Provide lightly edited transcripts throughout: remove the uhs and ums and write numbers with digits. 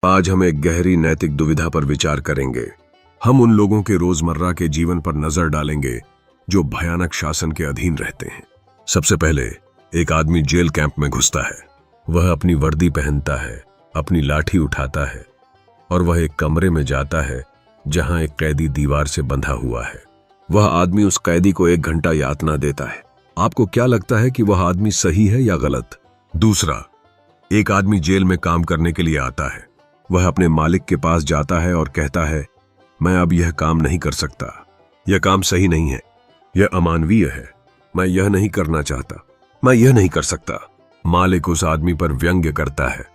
आज हम एक गहरी नैतिक दुविधा पर विचार करेंगे। हम उन लोगों के रोजमर्रा के जीवन पर नजर डालेंगे जो भयानक शासन के अधीन रहते हैं। सबसे पहले एक आदमी जेल कैंप में घुसता है। वह अपनी वर्दी पहनता है, अपनी लाठी उठाता है और वह एक कमरे में जाता है जहां एक कैदी दीवार से बंधा हुआ है। वह आदमी उस कैदी को 1 घंटा यातना देता है। आपको क्या लगता है कि वह आदमी सही है या गलत? दूसरा, एक आदमी जेल में काम करने के लिए आता है। वह अपने मालिक के पास जाता है और कहता है, मैं अब यह काम नहीं कर सकता, यह काम सही नहीं है, यह अमानवीय है, मैं यह नहीं करना चाहता, मैं यह नहीं कर सकता। मालिक उस आदमी पर व्यंग्य करता है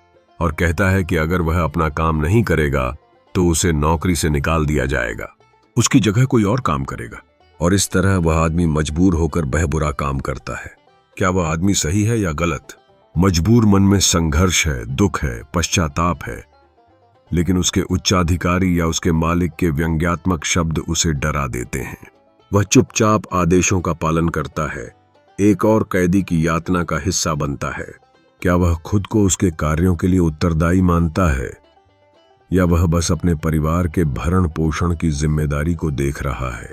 और कहता है कि अगर वह अपना काम नहीं करेगा तो उसे नौकरी से निकाल दिया जाएगा, उसकी जगह कोई और काम करेगा। और इस तरह वह आदमी मजबूर होकर बेबुरा काम करता है। क्या वह आदमी सही है या गलत? मजबूर मन में संघर्ष है, दुख है, पश्चाताप है, लेकिन उसके उच्चाधिकारी या उसके मालिक के व्यंग्यात्मक शब्द उसे डरा देते हैं। वह चुपचाप आदेशों का पालन करता है, एक और कैदी की यातना का हिस्सा बनता है। क्या वह खुद को उसके कार्यों के लिए उत्तरदायी मानता है या वह बस अपने परिवार के भरण पोषण की जिम्मेदारी को देख रहा है?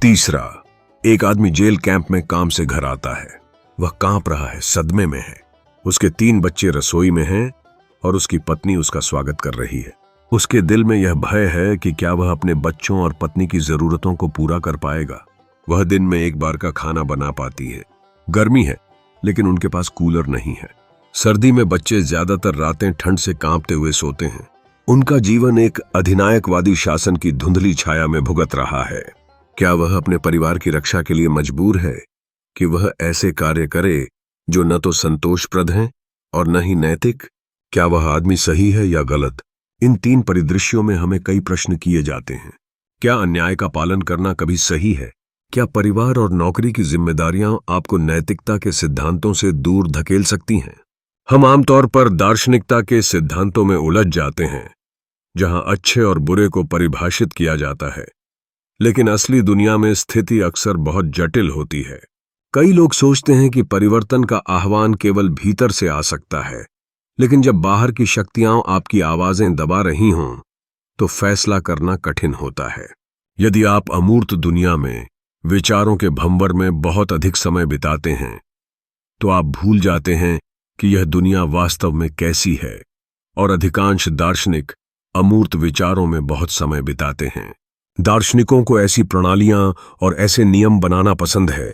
तीसरा, एक आदमी जेल कैंप में काम से घर आता है। वह कांप रहा है, सदमे में है। उसके 3 बच्चे रसोई में हैं और उसकी पत्नी उसका स्वागत कर रही है। उसके दिल में यह भय है कि क्या वह अपने बच्चों और पत्नी की जरूरतों को पूरा कर पाएगा। वह दिन में 1 बार का खाना बना पाती है। गर्मी है लेकिन उनके पास कूलर नहीं है। सर्दी में बच्चे ज्यादातर रातें ठंड से कांपते हुए सोते हैं। उनका जीवन एक अधिनायकवादी शासन की धुंधली छाया में भुगत रहा है। क्या वह अपने परिवार की रक्षा के लिए मजबूर है कि वह ऐसे कार्य करे जो न तो संतोषप्रद हैं और न ही नैतिक? क्या वह आदमी सही है या गलत? इन 3 परिदृश्यों में हमें कई प्रश्न किए जाते हैं। क्या अन्याय का पालन करना कभी सही है? क्या परिवार और नौकरी की जिम्मेदारियां आपको नैतिकता के सिद्धांतों से दूर धकेल सकती हैं? हम आमतौर पर दार्शनिकता के सिद्धांतों में उलझ जाते हैं जहां अच्छे और बुरे को परिभाषित किया जाता है, लेकिन असली दुनिया में स्थिति अक्सर बहुत जटिल होती है। कई लोग सोचते हैं कि परिवर्तन का आह्वान केवल भीतर से आ सकता है, लेकिन जब बाहर की शक्तियां आपकी आवाजें दबा रही हों तो फैसला करना कठिन होता है। यदि आप अमूर्त दुनिया में विचारों के भंवर में बहुत अधिक समय बिताते हैं तो आप भूल जाते हैं कि यह दुनिया वास्तव में कैसी है। और अधिकांश दार्शनिक अमूर्त विचारों में बहुत समय बिताते हैं। दार्शनिकों को ऐसी प्रणालियां और ऐसे नियम बनाना पसंद है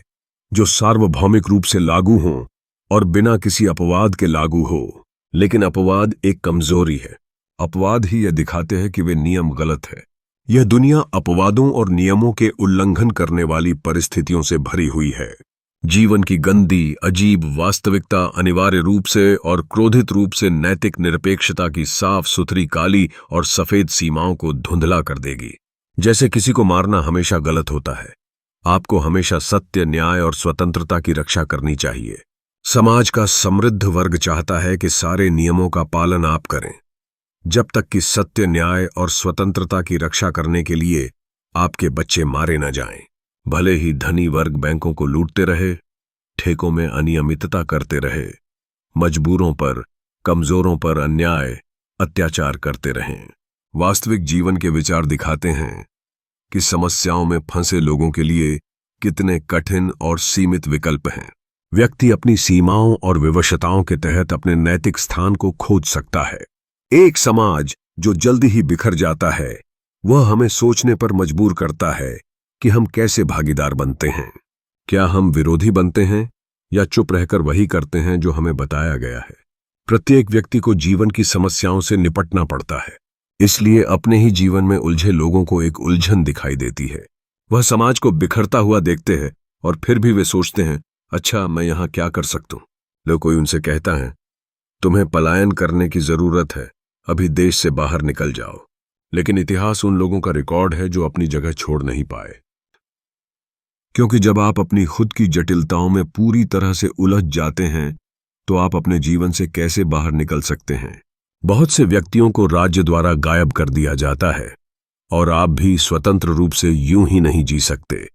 जो सार्वभौमिक रूप से लागू हों और बिना किसी अपवाद के लागू हो। लेकिन अपवाद एक कमजोरी है। अपवाद ही यह दिखाते हैं कि वे नियम गलत है। यह दुनिया अपवादों और नियमों के उल्लंघन करने वाली परिस्थितियों से भरी हुई है। जीवन की गंदी, अजीब वास्तविकता अनिवार्य रूप से और क्रोधित रूप से नैतिक निरपेक्षता की साफ सुथरी काली और सफेद सीमाओं को धुंधला कर देगी। जैसे किसी को मारना हमेशा गलत होता है, आपको हमेशा सत्य, न्याय और स्वतंत्रता की रक्षा करनी चाहिए। समाज का समृद्ध वर्ग चाहता है कि सारे नियमों का पालन आप करें, जब तक कि सत्य, न्याय और स्वतंत्रता की रक्षा करने के लिए आपके बच्चे मारे न जाएं। भले ही धनी वर्ग बैंकों को लूटते रहे, ठेकों में अनियमितता करते रहे, मजबूरों पर, कमजोरों पर अन्याय, अत्याचार करते रहें। वास्तविक जीवन के विचार दिखाते हैं कि समस्याओं में फंसे लोगों के लिए कितने कठिन और सीमित विकल्प हैं। व्यक्ति अपनी सीमाओं और विवशताओं के तहत अपने नैतिक स्थान को खोज सकता है। एक समाज जो जल्दी ही बिखर जाता है वह हमें सोचने पर मजबूर करता है कि हम कैसे भागीदार बनते हैं। क्या हम विरोधी बनते हैं या चुप रहकर वही करते हैं जो हमें बताया गया है? प्रत्येक व्यक्ति को जीवन की समस्याओं से निपटना पड़ता है, इसलिए अपने ही जीवन में उलझे लोगों को एक उलझन दिखाई देती है। वह समाज को बिखरता हुआ देखते हैं और फिर भी वे सोचते हैं, अच्छा मैं यहां क्या कर सकता हूं? लो कोई उनसे कहता है, तुम्हें पलायन करने की जरूरत है, अभी देश से बाहर निकल जाओ। लेकिन इतिहास उन लोगों का रिकॉर्ड है जो अपनी जगह छोड़ नहीं पाए। क्योंकि जब आप अपनी खुद की जटिलताओं में पूरी तरह से उलझ जाते हैं तो आप अपने जीवन से कैसे बाहर निकल सकते हैं? बहुत से व्यक्तियों को राज्य द्वारा गायब कर दिया जाता है और आप भी स्वतंत्र रूप से यूं ही नहीं जी सकते।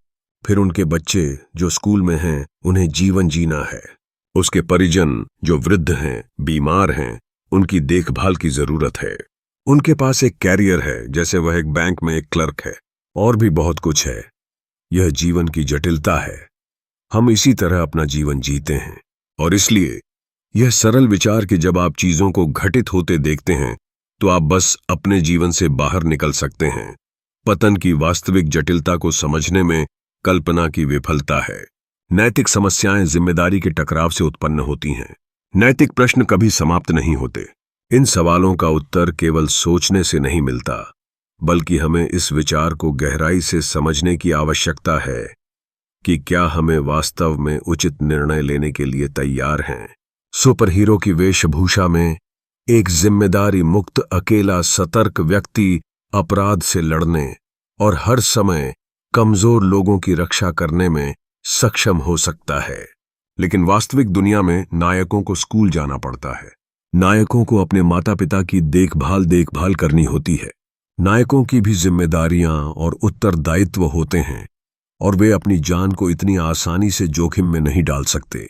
फिर उनके बच्चे जो स्कूल में हैं उन्हें जीवन जीना है। उसके परिजन जो वृद्ध हैं, बीमार हैं, उनकी देखभाल की जरूरत है। उनके पास एक कैरियर है, जैसे वह एक बैंक में एक क्लर्क है, और भी बहुत कुछ है। यह जीवन की जटिलता है। हम इसी तरह अपना जीवन जीते हैं, और इसलिए यह सरल विचार कि जब आप चीजों को घटित होते देखते हैं तो आप बस अपने जीवन से बाहर निकल सकते हैं। पतन की वास्तविक जटिलता को समझने में कल्पना की विफलता है। नैतिक समस्याएं जिम्मेदारी के टकराव से उत्पन्न होती हैं। नैतिक प्रश्न कभी समाप्त नहीं होते। इन सवालों का उत्तर केवल सोचने से नहीं मिलता, बल्कि हमें इस विचार को गहराई से समझने की आवश्यकता है कि क्या हमें वास्तव में उचित निर्णय लेने के लिए तैयार हैं। सुपर हीरो की वेशभूषा में एक जिम्मेदारी मुक्त अकेला सतर्क व्यक्ति अपराध से लड़ने और हर समय कमजोर लोगों की रक्षा करने में सक्षम हो सकता है। लेकिन वास्तविक दुनिया में नायकों को स्कूल जाना पड़ता है। नायकों को अपने माता पिता की देखभाल करनी होती है। नायकों की भी जिम्मेदारियां और उत्तरदायित्व होते हैं, और वे अपनी जान को इतनी आसानी से जोखिम में नहीं डाल सकते।